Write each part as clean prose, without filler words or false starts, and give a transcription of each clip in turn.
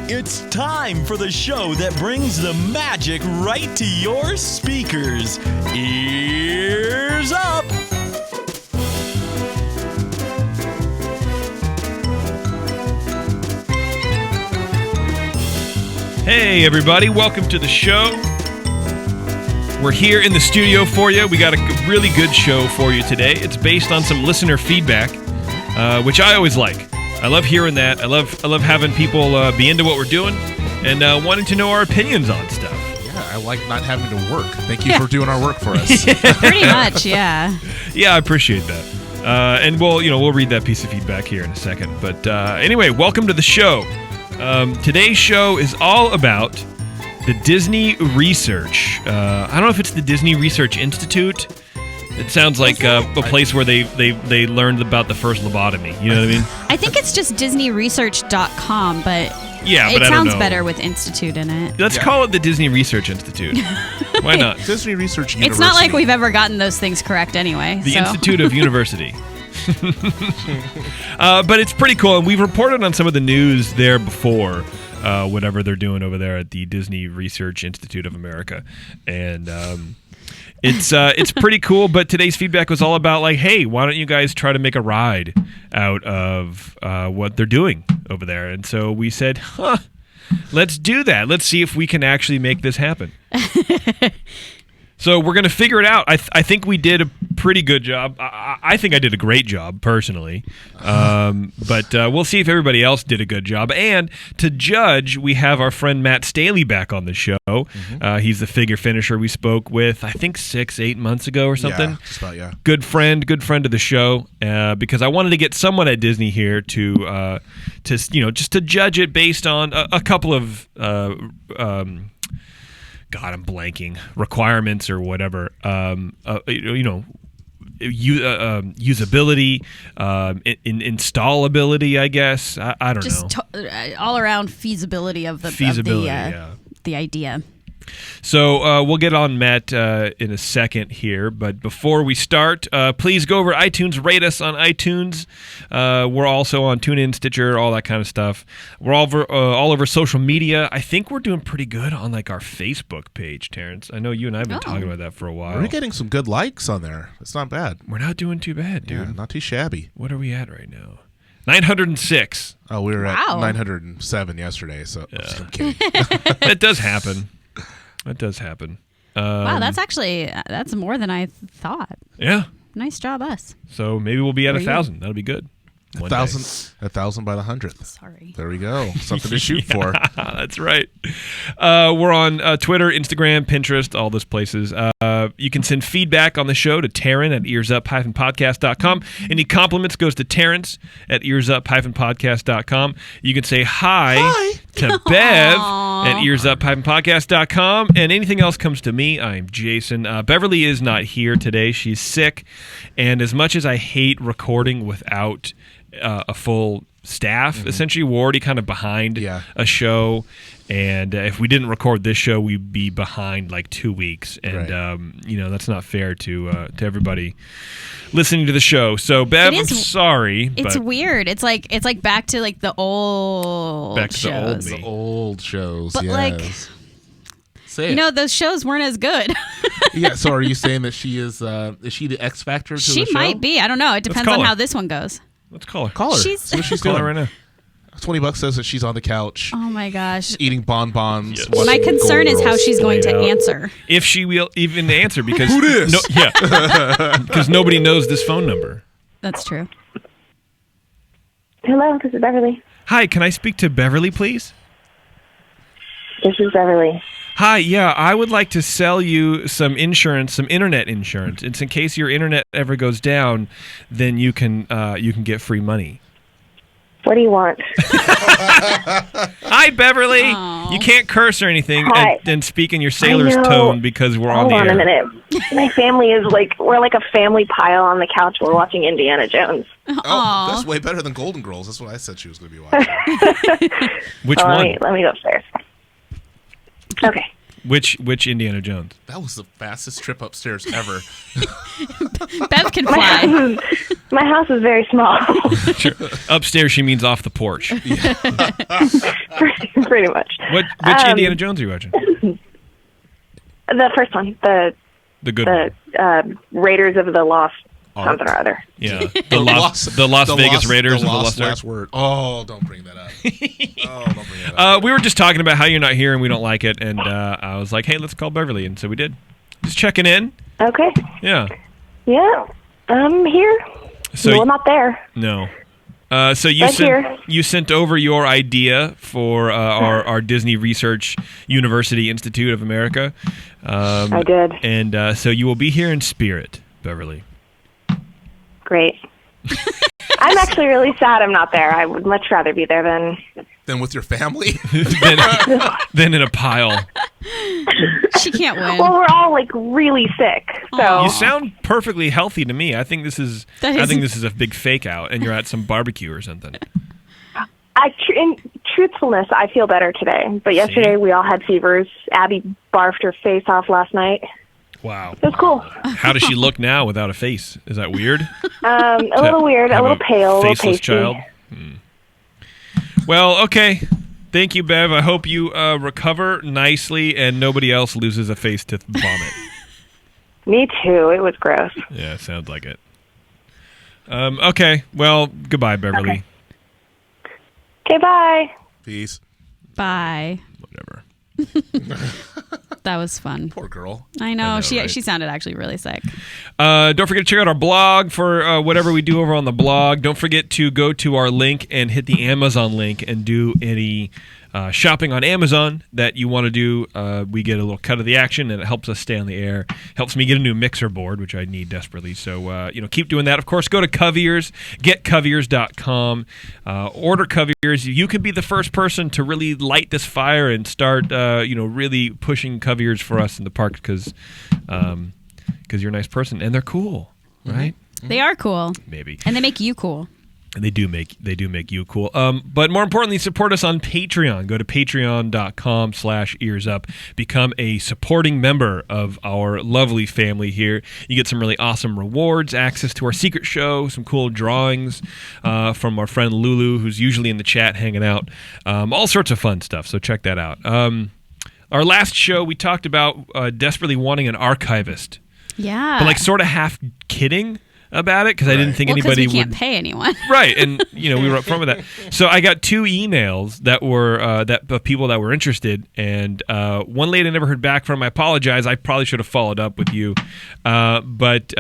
It's time for the show that brings the magic right to your speakers. Ears up! Hey everybody, welcome to the show. We're here in the studio for you. We got a really good show for you today. It's based on some listener feedback, which I always like. I love hearing that. I love having people be into what we're doing and wanting to know our opinions on stuff. Yeah, I like not having to work. Thank you for doing our work for us. Pretty much, yeah. Yeah, I appreciate that. And we'll read that piece of feedback here in a second. But anyway, welcome to the show. Today's show is all about the Disney Research. I don't know if it's the Disney Research Institute. It sounds like a place where they learned about the first lobotomy. You know what I mean? I think it's just DisneyResearch.com, but yeah, it but sounds better with Institute in it. Let's call it the Disney Research Institute. Why not? Disney Research University. It's not like we've ever gotten those things correct anyway. The Institute of University. But it's pretty cool, and we've reported on some of the news there before, whatever they're doing over there at the Disney Research Institute of America, and it's pretty cool. But today's feedback was all about like, hey, why don't you guys try to make a ride out of what they're doing over there? And so we said, let's do that. Let's see if we can actually make this happen. So we're going to figure it out. I think we did a pretty good job. I think I did a great job, personally. But we'll see if everybody else did a good job. And to judge, we have our friend Matt Staley back on the show. Mm-hmm. He's the figure finisher we spoke with, I think, 6-8 months ago or something. Yeah, just about, yeah. Good friend of the show. Because I wanted to get someone at Disney here to just to judge it based on a couple of God, I'm blanking. Requirements or whatever. Usability, installability, I guess. I don't know. Just all around feasibility of the idea. So we'll get on Matt in a second here, but before we start, please go over to iTunes, rate us on iTunes. We're also on TuneIn, Stitcher, all that kind of stuff. We're all over social media. I think we're doing pretty good on like our Facebook page, Terrence. I know you and I have been talking about that for a while. We're getting some good likes on there. It's not bad. We're not doing too bad, dude. Yeah, not too shabby. What are we at right now? 906. Oh, we were at 907 yesterday, so I'm kidding. That does happen. That does happen. Wow, that's more than I thought. Yeah. Nice job, us. So maybe we'll be at 1,000. That'll be good. 1,000 by the 100th. Sorry. There we go. Something to shoot for. That's right. We're on Twitter, Instagram, Pinterest, all those places. You can send feedback on the show to Taryn at earsup-podcast.com. Any compliments goes to Terrence at earsup-podcast.com. You can say hi to Bev at earsup-podcast.com. And anything else comes to me, I'm Jason. Beverly is not here today. She's sick. And as much as I hate recording without a full staff, essentially, we're already kind of behind a show. And if we didn't record this show, we'd be behind like 2 weeks. And, that's not fair to everybody listening to the show. So, Bev, I'm sorry. It's weird. It's like back to like the old shows. The old shows, but yes. Those shows weren't as good. Yeah, so are you saying that she is she the X Factor to the show? She might be. I don't know. It depends on how this one goes. Let's call her. Call her. See what she's doing right now. $20 says that she's on the couch. Oh my gosh. Eating bonbons. Yes. My concern is how she's going to answer. If she will even answer, because who dis? Because nobody knows this phone number. That's true. Hello, this is Beverly. Hi, can I speak to Beverly, please? This is Beverly. Hi, yeah, I would like to sell you some insurance, some internet insurance. It's in case your internet ever goes down, then you can get free money. What do you want? Hi, Beverly. Aww. You can't curse or anything and speak in your sailor's tone because we're on the air. Hold on a minute. My family is we're like a family pile on the couch. We're watching Indiana Jones. Oh, that's way better than Golden Girls. That's what I said she was going to be watching. Which one? Let me go upstairs. Okay. Which Indiana Jones? That was the fastest trip upstairs ever. Bev can fly. My house is very small. Sure. Upstairs, she means off the porch. Pretty much. Which Indiana Jones are you watching? The first one, the good one. Raiders of the Lost something or other. Yeah, the Las Vegas Raiders of the Lost last word. Oh, don't bring that up. We were just talking about how you're not here and we don't like it, and I was like, hey, let's call Beverly, and so we did. Just checking in. Okay. Yeah. Yeah, I'm here. So no, I'm not there. No. So you sent over your idea for our Disney Research University Institute of America. I did. And so you will be here in spirit, Beverly. Great. I'm actually really sad I'm not there. I would much rather be there than with your family. than in a pile. She can't win. Well, we're all like really sick, so you sound perfectly healthy to me. I think this is a big fake out, and you're at some barbecue or something. In truthfulness, I feel better today. But yesterday we all had fevers. Abby barfed her face off last night. Wow. It was cool. How does she look now without a face? Is that weird? A little weird, a little pale, a little faceless pasty. child. Well, okay. Thank you, Bev. I hope you recover nicely and nobody else loses a face to vomit. Me too. It was gross. Yeah, sounds like it. Okay. Well, goodbye, Beverly. Okay, bye. Peace. Bye. Whatever. That was fun. Poor girl. I know. right? She sounded actually really sick. Don't forget to check out our blog for whatever we do over on the blog. Don't forget to go to our link and hit the Amazon link and do any shopping on Amazon that you want to do. We get a little cut of the action, and it helps us stay on the air. Helps me get a new mixer board, which I need desperately. So, keep doing that. Of course, go to Coviers, getcoviers.com. Order Coviers. You can be the first person to really light this fire and start, really pushing Coviers for us in the park because you're a nice person. And they're cool, right? They are cool. Maybe. And they make you cool. They do make you cool. But more importantly, support us on Patreon. Go to patreon.com/earsup. Become a supporting member of our lovely family here. You get some really awesome rewards, access to our secret show, some cool drawings from our friend Lulu, who's usually in the chat hanging out. All sorts of fun stuff. So check that out. Our last show, we talked about desperately wanting an archivist. Yeah. But sort of half kidding about it because I didn't think anybody we can't would pay anyone. Right, and we were upfront with that. So I got 2 emails that were of people that were interested, and one lady I never heard back from. I apologize. I probably should have followed up with you, but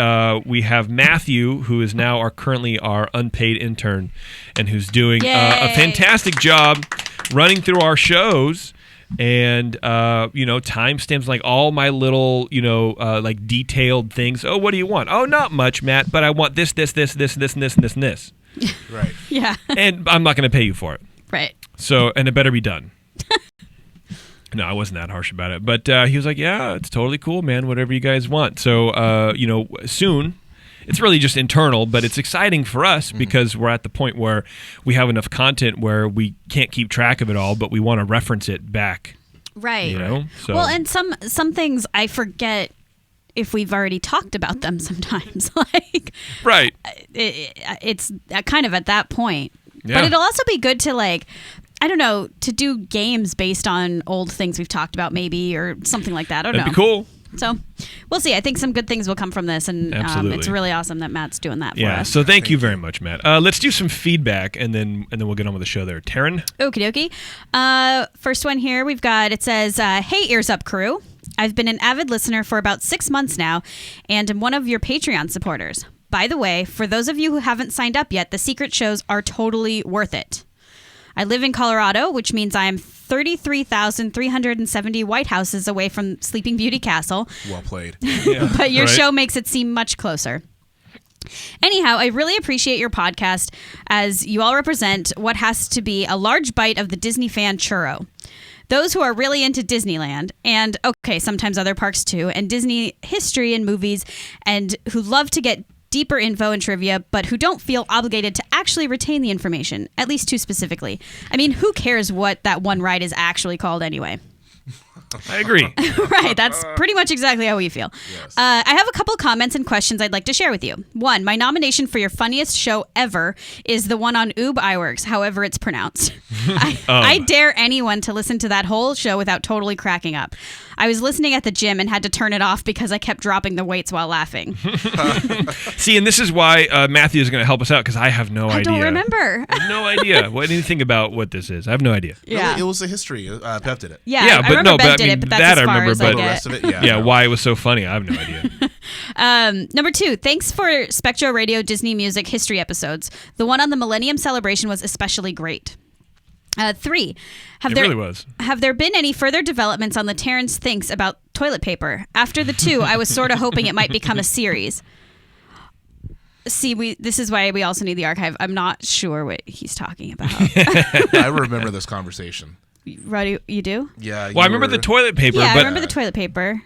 we have Matthew, who is now currently our unpaid intern, and who's doing a fantastic job running through our shows. And timestamps, all my little detailed things. Oh, what do you want? Oh, not much, Matt, but I want this, and this. Right. Yeah. And I'm not going to pay you for it. Right. So, and it better be done. No, I wasn't that harsh about it, but he was like, "Yeah, it's totally cool, man. Whatever you guys want." So, soon. It's really just internal, but it's exciting for us because we're at the point where we have enough content where we can't keep track of it all, but we want to reference it back. Right. So. Well, and some things I forget if we've already talked about them sometimes. Right. It's kind of at that point. Yeah. But it'll also be good to I don't know, to do games based on old things we've talked about maybe or something like that. I don't know. That'd be cool. So we'll see. I think some good things will come from this, and it's really awesome that Matt's doing that for us. So thank you very much, Matt. Let's do some feedback, and then we'll get on with the show there. Taryn? Okie dokie. First one here we've got, it says, hey, Earzup crew. I've been an avid listener for about 6 months now, and am one of your Patreon supporters. By the way, for those of you who haven't signed up yet, the secret shows are totally worth it. I live in Colorado, which means I am 33,370 White Houses away from Sleeping Beauty Castle. Well played. But your show makes it seem much closer. Anyhow, I really appreciate your podcast as you all represent what has to be a large bite of the Disney fan churro. Those who are really into Disneyland, and sometimes other parks too, and Disney history and movies, and who love to get deeper info and trivia, but who don't feel obligated to actually retain the information, at least too specifically. I mean, who cares what that one ride is actually called anyway? I agree. Right, that's pretty much exactly how we feel. Yes. I have a couple comments and questions I'd like to share with you. One, my nomination for your funniest show ever is the one on Oob Iwerks, however it's pronounced. I dare anyone to listen to that whole show without totally cracking up. I was listening at the gym and had to turn it off because I kept dropping the weights while laughing. See, and this is why Matthew is going to help us out, because I have no idea. I don't remember. I have no idea anything about what this is. I have no idea. Yeah. Really, it was a history. Pep did it. Yeah, I remember Ben did it, but that's as far as I The get. rest of it, yeah. Yeah, why it was so funny, I have no idea. Number 2, thanks for Spectro Radio Disney Music History episodes. The one on the Millennium Celebration was especially great. 3, Really was. have there been any further developments on the Terrence thinks about toilet paper? After the 2, I was sort of hoping it might become a series. See, this is why we also need the archive. I'm not sure what he's talking about. I remember this conversation. Roddy, you do? Yeah. Well, I remember the toilet paper. Yeah, but I remember the toilet paper.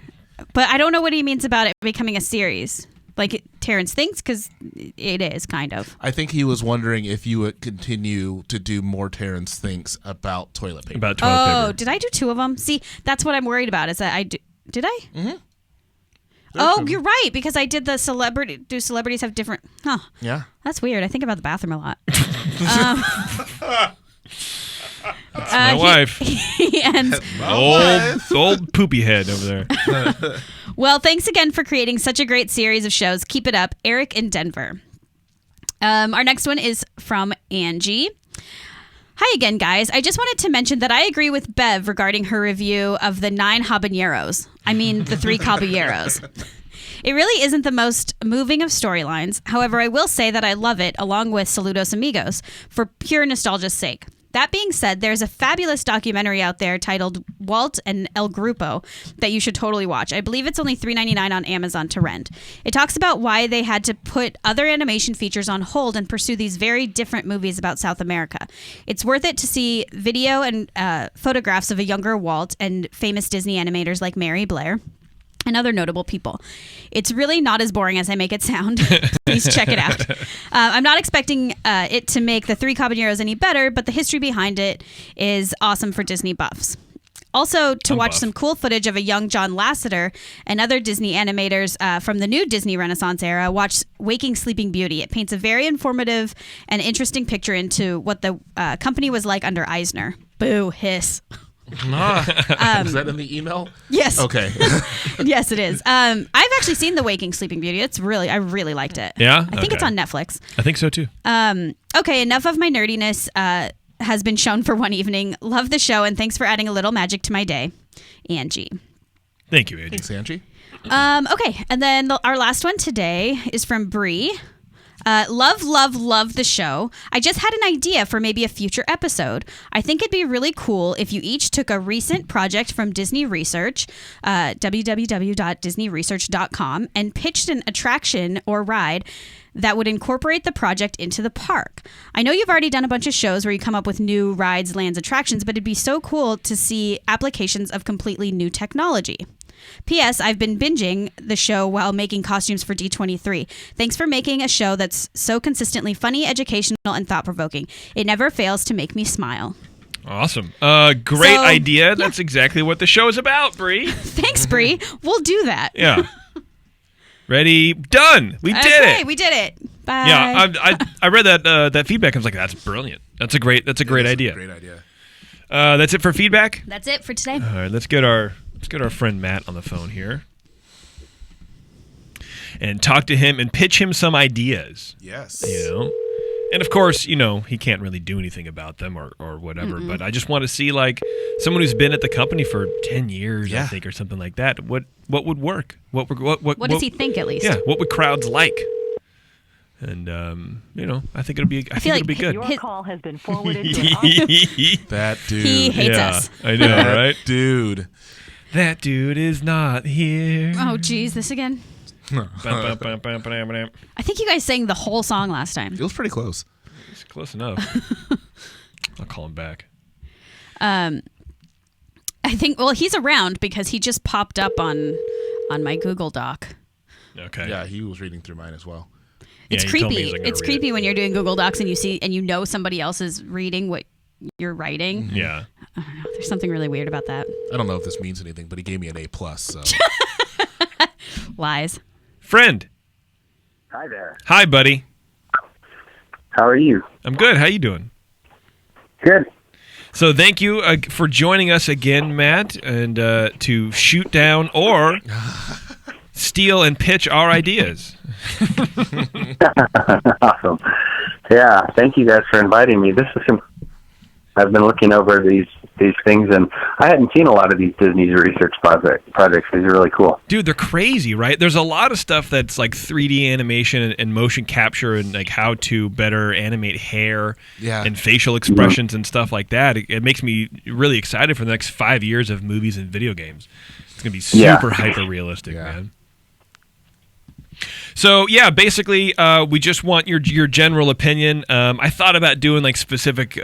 But I don't know what he means about it becoming a series. Like Terrence thinks, because it is, kind of. I think he was wondering if you would continue to do more Terrence thinks about toilet paper. About toilet paper. Oh, did I do 2 of them? See, that's what I'm worried about, is that I do. Did I? Mm-hmm. Oh, you're right, because I did the celebrity. Do celebrities have different? Huh. Yeah. That's weird. I think about the bathroom a lot. That's my wife. He ends. Old poopy head over there. Well, thanks again for creating such a great series of shows. Keep it up, Eric in Denver. Our next one is from Angie. Hi again, guys. I just wanted to mention that I agree with Bev regarding her review of the 9 habaneros. I mean, the 3 caballeros. It really isn't the most moving of storylines. However, I will say that I love it, along with Saludos Amigos, for pure nostalgia's sake. That being said, there's a fabulous documentary out there titled Walt and El Grupo that you should totally watch. I believe it's only $3.99 on Amazon to rent. It talks about why they had to put other animation features on hold and pursue these very different movies about South America. It's worth it to see video and photographs of a younger Walt and famous Disney animators like Mary Blair and other notable people. It's really not as boring as I make it sound. Please check it out. I'm not expecting it to make the 3 Caballeros any better, but the history behind it is awesome for Disney buffs. Also, to watch some cool footage of a young John Lasseter and other Disney animators from the new Disney Renaissance era, watch Waking Sleeping Beauty. It paints a very informative and interesting picture into what the company was like under Eisner. Boo, hiss. Is that in the email? Yes. Okay. Yes, it is. I've actually seen The Waking Sleeping Beauty. I really liked it. Yeah? I think it's on Netflix. I think so too. Okay, enough of my nerdiness has been shown for one evening. Love the show, and thanks for adding a little magic to my day. Angie. Thank you, Angie. Thanks, Angie. Okay, and then our last one today is from Bree. Love the show. I just had an idea for maybe a future episode. I think it'd be really cool if you each took a recent project from Disney Research, www.disneyresearch.com, and pitched an attraction or ride that would incorporate the project into the park. I know you've already done a bunch of shows where you come up with new rides, lands, attractions, but it'd be so cool to see applications of completely new technology. P.S. I've been binging the show while making costumes for D23. Thanks for making a show that's so consistently funny, educational, and thought-provoking. It never fails to make me smile. Awesome. Great idea. That's exactly what the show is about, Bree. Thanks, Bree. We'll do that. Yeah. Ready? Done. We did it. We did it. Bye. Yeah, I read that feedback. I was like, that's brilliant. That's a great idea. Great idea. That's it for feedback. That's it for today. All right, let's get our friend Matt on the phone here and talk to him and pitch him some ideas. Yes. And of course, he can't really do anything about them or whatever, but I just want to see like someone who's been at the company for 10 years, I think, or something like that. What would work? What does he think, at least? Yeah, what would crowds like? And I think it'll be good. Your call has been forwarded to That dude. He hates us. I know, right? Dude. That dude is not here. Oh, geez, this again? I think you guys sang the whole song last time. It was pretty close. It's close enough. I'll call him back. I think, he's around because he just popped up on my Google Doc. Okay. Yeah, he was reading through mine as well. It's he told me creepy. he's gonna It's read creepy it. when you're doing Google Docs and you see and somebody else is reading what you're writing. Yeah. I don't know. There's something really weird about that. I don't know if this means anything, but he gave me an A+. So Lies. Friend. Hi there. Hi, buddy. How are you? I'm good. How you doing? Good. So thank you for joining us again, Matt, and to shoot down or steal and pitch our ideas. Awesome. Yeah, thank you guys for inviting me. I've been looking over these things, and I hadn't seen a lot of these Disney's research projects. These are really cool. Dude, they're crazy, right? There's a lot of stuff that's like 3D animation and motion capture and like how to better animate hair and facial expressions and stuff like that. It makes me really excited for the next 5 years of movies and video games. It's going to be super hyper-realistic, man. So yeah, basically, we just want your general opinion. I thought about doing like specific,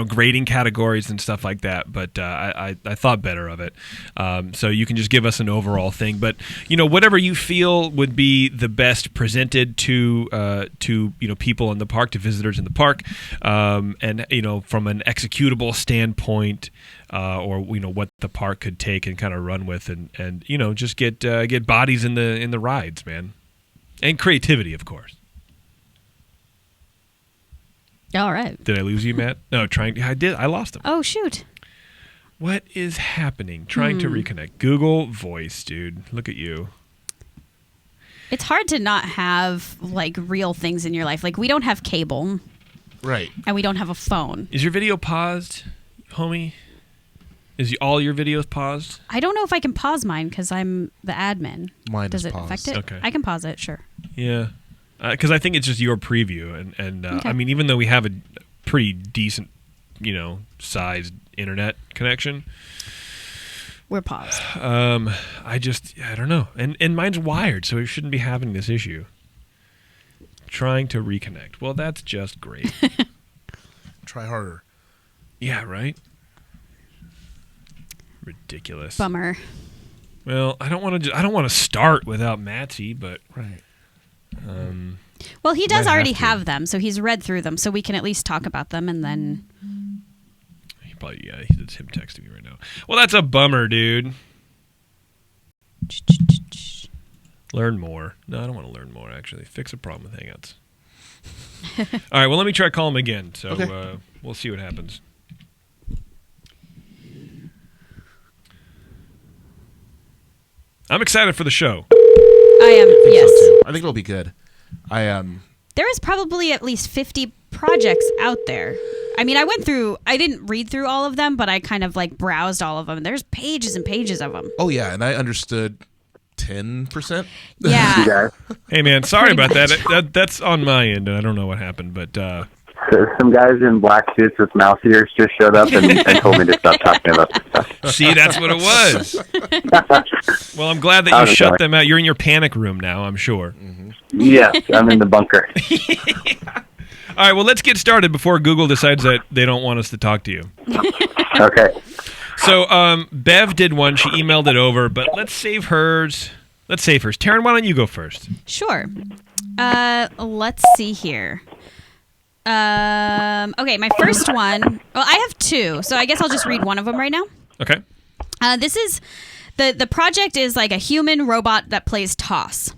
grading categories and stuff like that, but I thought better of it. So you can just give us an overall thing, but whatever you feel would be the best presented to people in the park, to visitors in the park, and from an executable standpoint, or what the park could take and kind of run with, and just get bodies in the rides, man. And creativity, of course. All right. Did I lose you, Matt? No, I did. I lost him. Oh, shoot. What is happening? Trying to reconnect. Google Voice, dude. Look at you. It's hard to not have like real things in your life. Like we don't have cable. Right. And we don't have a phone. Is your video paused, homie? Is all your videos paused? I don't know if I can pause mine because I'm the admin. Mine Does is it paused. affect it? Okay. I can pause it, sure. Yeah. Because I think it's just your preview. And I mean, even though we have a pretty decent, sized internet connection, we're paused. I don't know. And mine's wired, so it shouldn't be having this issue. Trying to reconnect. Well, that's just great. Try harder. Yeah, right? Ridiculous. Bummer. Well, I don't want to start without Matsy, but Right. Well, he does might already have to. have them, so he's read through them, so we can at least talk about them, and then it's him texting me right now. Well, that's a bummer, dude. Learn more. No, I don't want to learn more, actually. Fix a problem with Hangouts. All right, well, let me try call him again, so Okay. We'll see what happens. I'm excited for the show. I am, yes. So too. I think it'll be good. There is probably at least 50 projects out there. I mean, I didn't read through all of them, but I kind of like browsed all of them. There's pages and pages of them. Oh yeah, and I understood 10%. Yeah. You guys, Hey, man, sorry about that. That's on my end, and I don't know what happened, but some guys in black suits with mouse ears just showed up and told me to stop talking about this stuff. see, that's what it was. Well, I'm glad that you shut them out. You're in your panic room now, I'm sure. Yes, I'm in the bunker. All right, well, let's get started before Google decides that they don't want us to talk to you. Okay. So, Bev did one. She emailed it over, but let's save hers. Taryn, why don't you go first? Sure. Let's see here. Okay, my first one. Well, I have two, so I guess I'll just read one of them right now. Okay. This is the project is like a human robot that plays toss.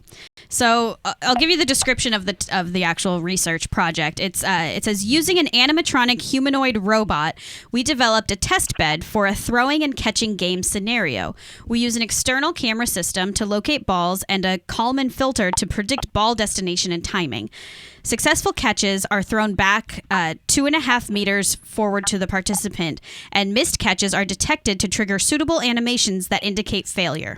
So I'll give you the description of the actual research project. It says, using an animatronic humanoid robot, we developed a test bed for a throwing and catching game scenario. We use an external camera system to locate balls and a Kalman filter to predict ball destination and timing. Successful catches are thrown back 2.5 meters forward to the participant, and missed catches are detected to trigger suitable animations that indicate failure.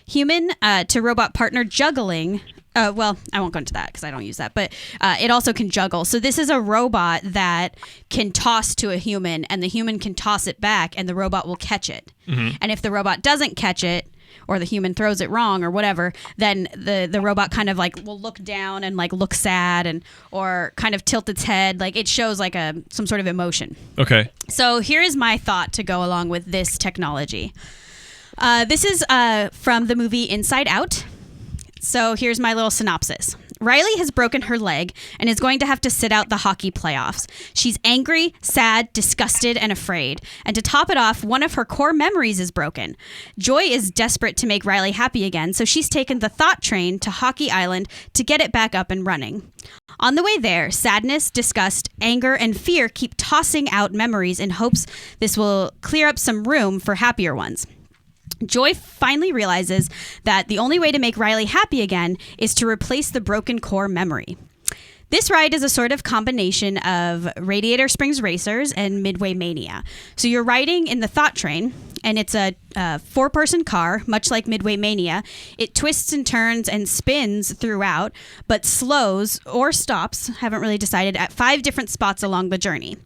Human to robot partner juggling. Well, I won't go into that because I don't use that, but it also can juggle. So this is a robot that can toss to a human, and the human can toss it back, and the robot will catch it. Mm-hmm. And if the robot doesn't catch it, or the human throws it wrong or whatever, then the robot kind of like will look down and like look sad and or kind of tilt its head. Like it shows like some sort of emotion. Okay. So here is my thought to go along with this technology. This is from the movie Inside Out. So here's my little synopsis. Riley has broken her leg and is going to have to sit out the hockey playoffs. She's angry, sad, disgusted, and afraid. And to top it off, one of her core memories is broken. Joy is desperate to make Riley happy again, so she's taken the thought train to Hockey Island to get it back up and running. On the way there, sadness, disgust, anger, and fear keep tossing out memories in hopes this will clear up some room for happier ones. Joy finally realizes that the only way to make Riley happy again is to replace the broken core memory. This ride is a sort of combination of Radiator Springs Racers and Midway Mania. So you're riding in the Thought Train, and it's a four-person car, much like Midway Mania. It twists and turns and spins throughout, but slows or stops, haven't really decided, at 5 different spots along the journey.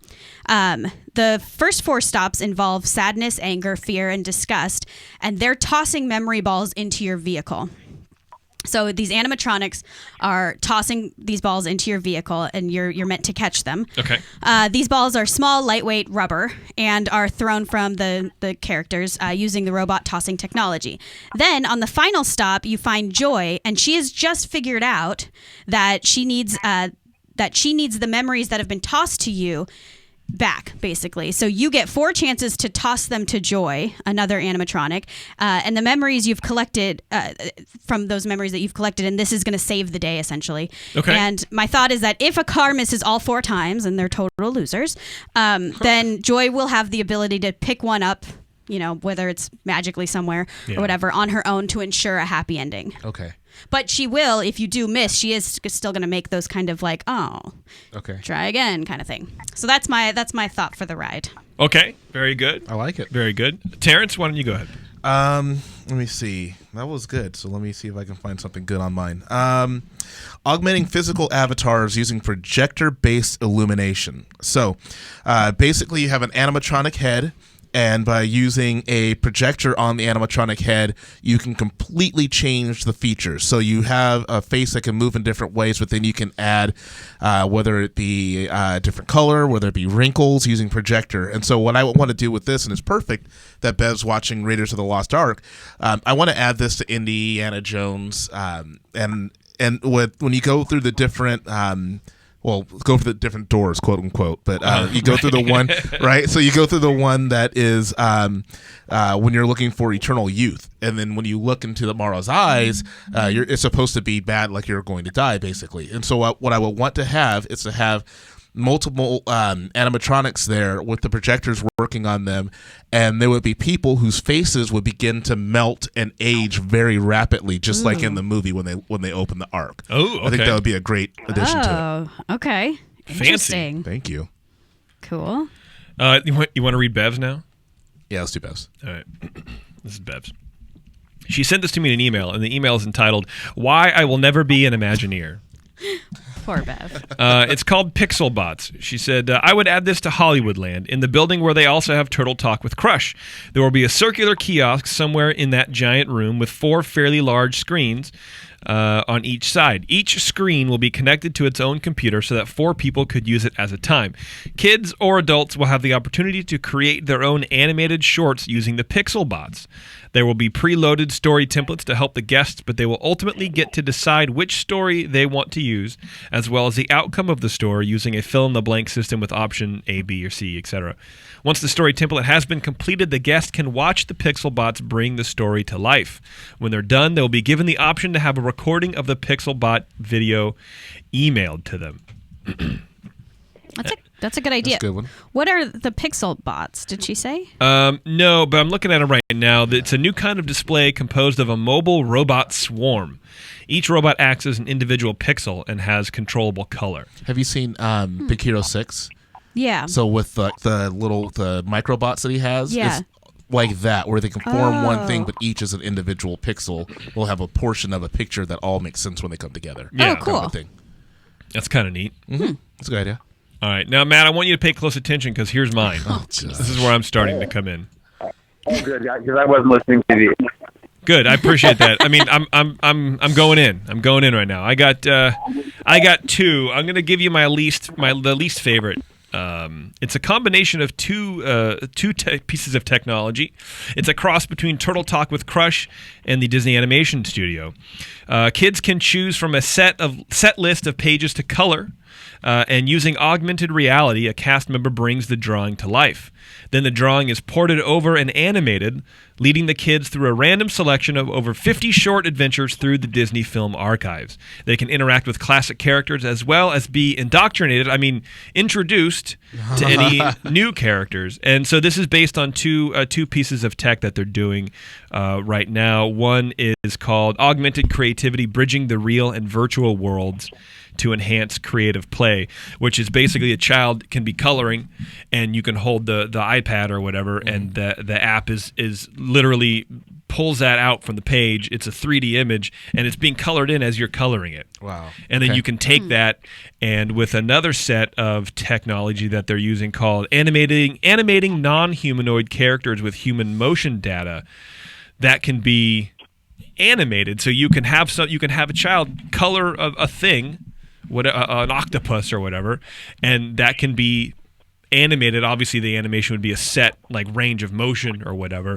The first 4 stops involve sadness, anger, fear, and disgust, and they're tossing memory balls into your vehicle. So these animatronics are tossing these balls into your vehicle, and you're meant to catch them. Okay. These balls are small, lightweight rubber and are thrown from the characters using the robot tossing technology. Then on the final stop, you find Joy, and she has just figured out that she needs the memories that have been tossed to you back, basically. So you get 4 chances to toss them to Joy, another animatronic, and the memories you've collected from those memories that you've collected, and this is going to save the day, essentially. Okay. And my thought is that if a car misses all 4 times, and they're total losers, then Joy will have the ability to pick one up, whether it's magically somewhere or whatever, on her own to ensure a happy ending. Okay. But she will, if you do miss, she is still going to make those kind of like, Okay. try again kind of thing. So that's my thought for the ride. Okay. Very good. I like it. Very good. Terrence, why don't you go ahead? Let me see. That was good. So let me see if I can find something good on mine. Augmenting physical avatars using projector-based illumination. So basically you have an animatronic head, and by using a projector on the animatronic head, you can completely change the features. So you have a face that can move in different ways, but then you can add whether it be a different color, whether it be wrinkles using projector. And so what I want to do with this, and it's perfect that Bev's watching Raiders of the Lost Ark, I want to add this to Indiana Jones. And when you go through the different... go for the different doors, quote unquote. But you go through the one, right? So you go through the one that is when you're looking for eternal youth, and then when you look into the Mara's eyes, it's supposed to be bad, like you're going to die, basically. And so what I would want to have is to have multiple animatronics there with the projectors working on them, and there would be people whose faces would begin to melt and age very rapidly, just like in the movie when they open the Ark. Oh, okay. I think that would be a great addition to Oh, okay. Fancy. Interesting. it. Thank you. Cool. You want to read Bev's now? Yeah, let's do Bev's. All right. This is Bev's. She sent this to me in an email, and the email is entitled, Why I Will Never Be an Imagineer. Poor Bev. It's called Pixel Bots. She said, I would add this to Hollywoodland, in the building where they also have Turtle Talk with Crush. There will be a circular kiosk somewhere in that giant room with 4 fairly large screens on each side. Each screen will be connected to its own computer so that 4 people could use it at a time. Kids or adults will have the opportunity to create their own animated shorts using the Pixel Bots. There will be preloaded story templates to help the guests, but they will ultimately get to decide which story they want to use, as well as the outcome of the story using a fill-in-the-blank system with option A, B, or C, etc. Once the story template has been completed, the guest can watch the Pixel Bots bring the story to life. When they're done, they will be given the option to have a recording of the Pixel Bot video emailed to them. That's a good idea. That's a good one. What are the Pixel Bots? Did she say? No, but I'm looking at it right now. It's a new kind of display composed of a mobile robot swarm. Each robot acts as an individual pixel and has controllable color. Have you seen Big Hero 6? Yeah. So with the microbots that he has, Yeah. it's like that, where they can form one thing, but each is an individual pixel will have a portion of a picture that all makes sense when they come together. Yeah. Oh, cool. Kind of a thing. That's kind of neat. Mm-hmm. That's a good idea. All right. Now, Matt, I want you to pay close attention because here's mine. This is where I'm starting to come in. Oh, good, because I wasn't listening to you. Good. I appreciate that. I mean, I'm going in. I'm going in right now. I got 2. I'm going to give you the least favorite. It's a combination of two pieces of technology. It's a cross between Turtle Talk with Crush and the Disney Animation Studio. Kids can choose from a set list of pages to color, and using augmented reality, a cast member brings the drawing to life. Then the drawing is ported over and animated, leading the kids through a random selection of over 50 short adventures through the Disney film archives. They can interact with classic characters as well as be introduced to any new characters. And so this is based on two pieces of tech that they're doing right now. One is called Augmented Creativity, Bridging the Real and Virtual Worlds to Enhance Creative Play, which is basically a child can be coloring and you can hold the iPad or whatever, and the app is literally pulls that out from the page. It's a 3D image and it's being colored in as you're coloring it. Wow. And then you can take that, and with another set of technology that they're using called animating non-humanoid characters with human motion data, that can be animated. So you can have a child color a thing, an octopus or whatever, and that can be animated. Obviously, the animation would be a set range of motion or whatever.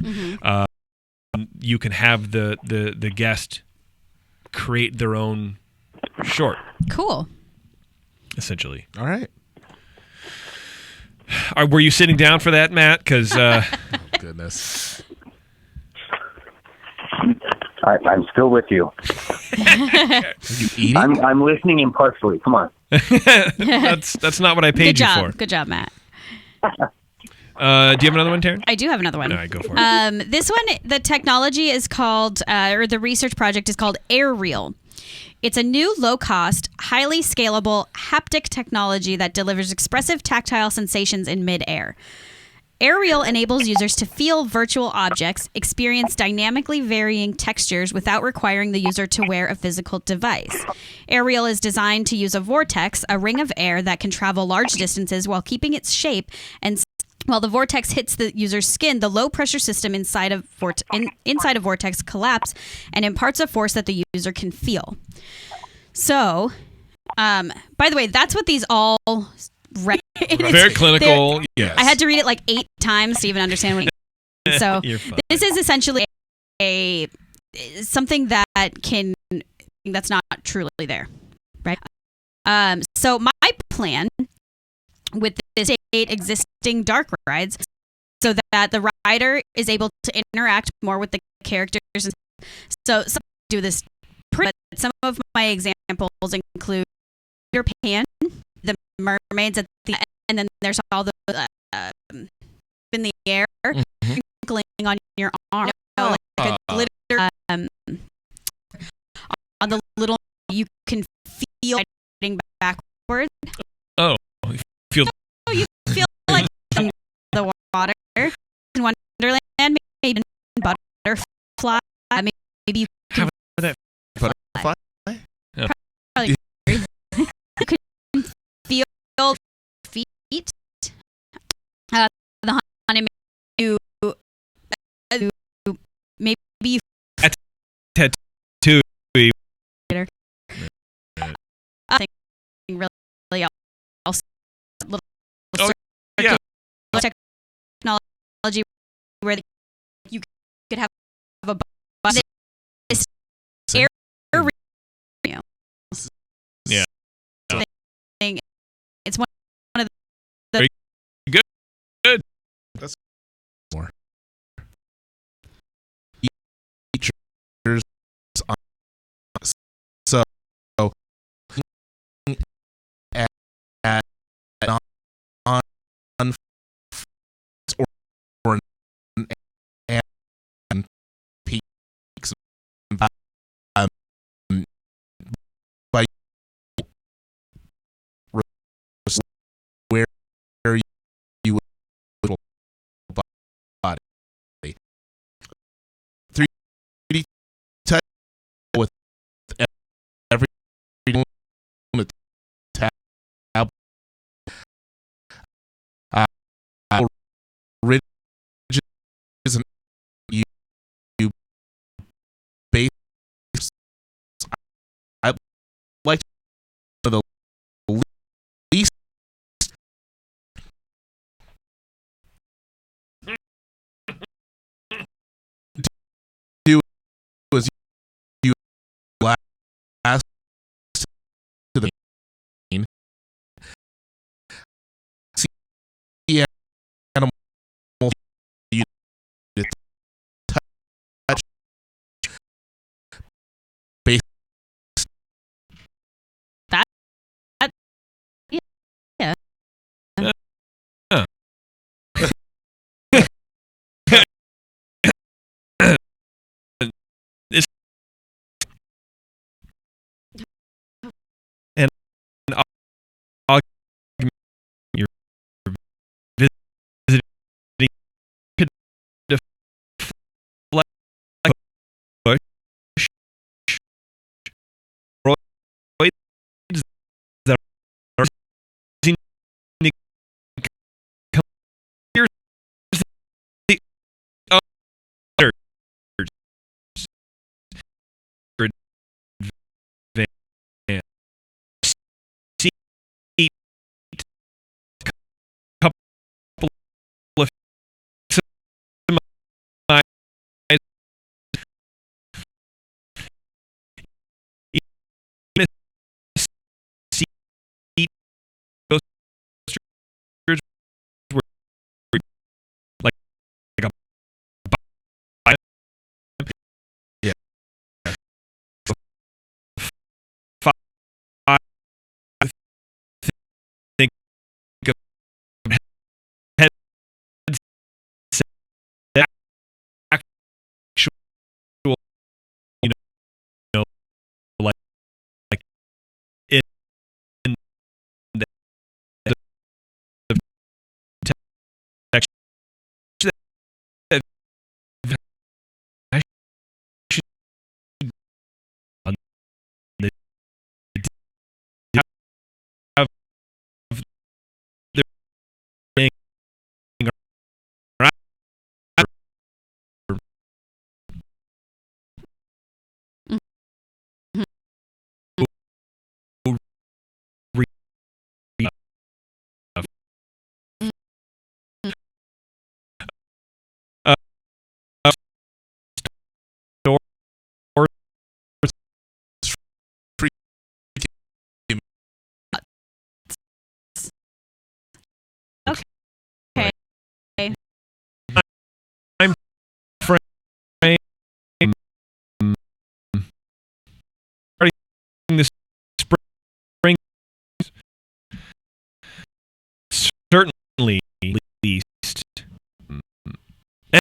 You can have the guest create their own short. Cool. Essentially. All right. Were you sitting down for that, Matt? Because Oh, goodness. I'm still with you. Are you eating? I'm listening impartially. Come on. that's not what I paid you for. Good job, Matt. Do you have another one, Taryn? I do have another one. All right, go for it. This one, the technology is called, or the research project is called Airreel. It's a new, low-cost, highly scalable haptic technology that delivers expressive tactile sensations in midair. Airreel enables users to feel virtual objects, experience dynamically varying textures without requiring the user to wear a physical device. Airreel is designed to use a vortex, a ring of air that can travel large distances while keeping its shape, and while the vortex hits the user's skin, the low-pressure system inside of vortex collapse and imparts a force that the user can feel. So, by the way, that's what these all read. Very clinical. Yes. I had to read it 8 times to even understand what it means. So this is essentially something that's not truly there, right? So my plan with this 8 existing dark rides, so that the rider is able to interact more with the characters. So some do this. Some of my examples include Peter Pan, the mermaids at the end, and then there's all the in the air, twinkling on your arm, like a glitter on the little. You can feel riding backward. Oh, you feel like the water in Wonderland, maybe butterfly. Maybe you can that butterfly. Yeah. Probably you can feel feet. The honey maybe you tattoo. I think really also little yeah. technology where you could have a this air Yeah. thing. It's one of the Very good. That's more. So at on or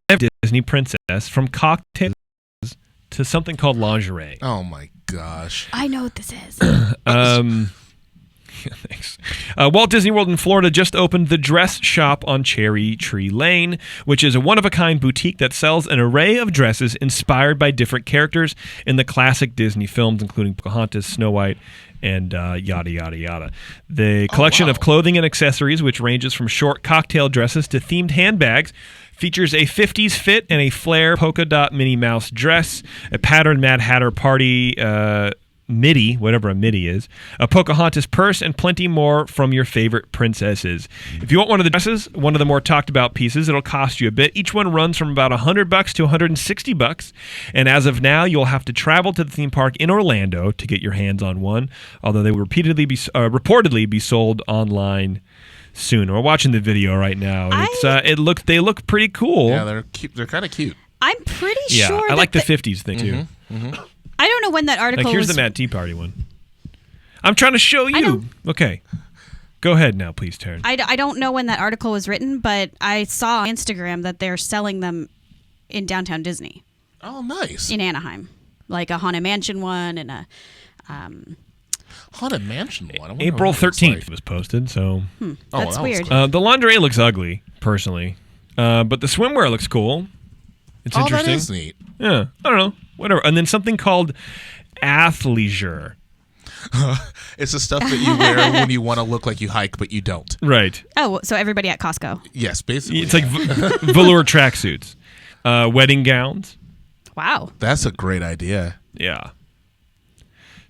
every Disney princess from cocktails to something called lingerie. Oh my gosh. I know what this is. Thanks. Walt Disney World in Florida just opened the Dress Shop on Cherry Tree Lane, which is a one-of-a-kind boutique that sells an array of dresses inspired by different characters in the classic Disney films, including Pocahontas, Snow White, and yada, yada, yada. The collection of clothing and accessories, which ranges from short cocktail dresses to themed handbags, features a 50s fit and a flare polka dot Minnie Mouse dress, a patterned Mad Hatter party midi, whatever a midi is, a Pocahontas purse, and plenty more from your favorite princesses. If you want one of the dresses, one of the more talked about pieces, it'll cost you a bit. Each one runs from about $100 to $160, and as of now, you'll have to travel to the theme park in Orlando to get your hands on one, although they will reportedly be sold online soon. We're watching the video right now, and they look pretty cool. Yeah, they're cute. They're kind of cute. I'm pretty Yeah, sure I like the 50s thing too. I don't know when that article Like, here's was... the Mad Tea Party one. I'm trying to show you. Okay. Go ahead now, please, Taryn. I don't know when that article was written, but I saw on Instagram that they're selling them in downtown Disney. Oh, nice. In Anaheim. Like a Haunted Mansion one and a... Haunted Mansion one. I wonder April what it looks 13th like. was posted, so... That's that was weird. cool. The lingerie looks ugly, personally. But the swimwear looks cool. It's interesting. That is neat. Yeah, I don't know. Whatever. And then something called athleisure. It's the stuff that you wear when you want to look like you hike, but you don't. Right. Oh, so everybody at Costco. Yes, basically. It's like velour tracksuits. Wedding gowns. Wow. That's a great idea. Yeah.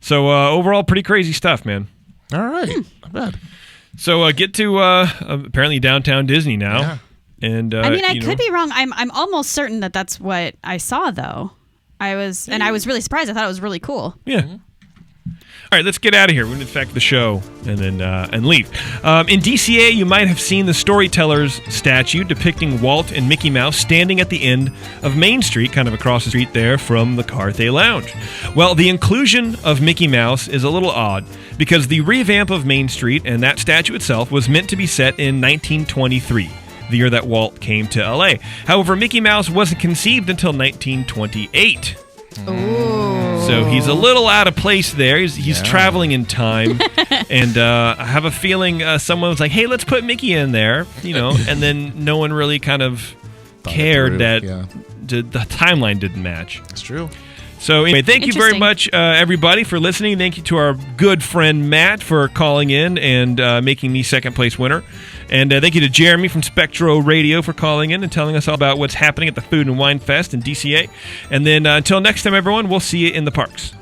So overall, pretty crazy stuff, man. All right. Not bad. So get to apparently downtown Disney now. Yeah. And I mean, I could be wrong. I'm almost certain that that's what I saw, though. I was really surprised. I thought it was really cool. Yeah. All right, let's get out of here. We're going to infect the show and then and leave. In DCA, you might have seen the Storyteller's statue depicting Walt and Mickey Mouse standing at the end of Main Street, kind of across the street there from the Carthay Lounge. Well, the inclusion of Mickey Mouse is a little odd because the revamp of Main Street and that statue itself was meant to be set in 1923. The year that Walt came to LA. However, Mickey Mouse wasn't conceived until 1928. Ooh. So he's a little out of place there. He's traveling in time. And I have a feeling someone was like, hey, let's put Mickey in there, and then no one really kind of cared that the timeline didn't match. That's true. So anyway, thank you very much, everybody, for listening. Thank you to our good friend Matt for calling in and making me second place winner. And thank you to Jeremy from Spectro Radio for calling in and telling us all about what's happening at the Food and Wine Fest in DCA. And then until next time, everyone, we'll see you in the parks.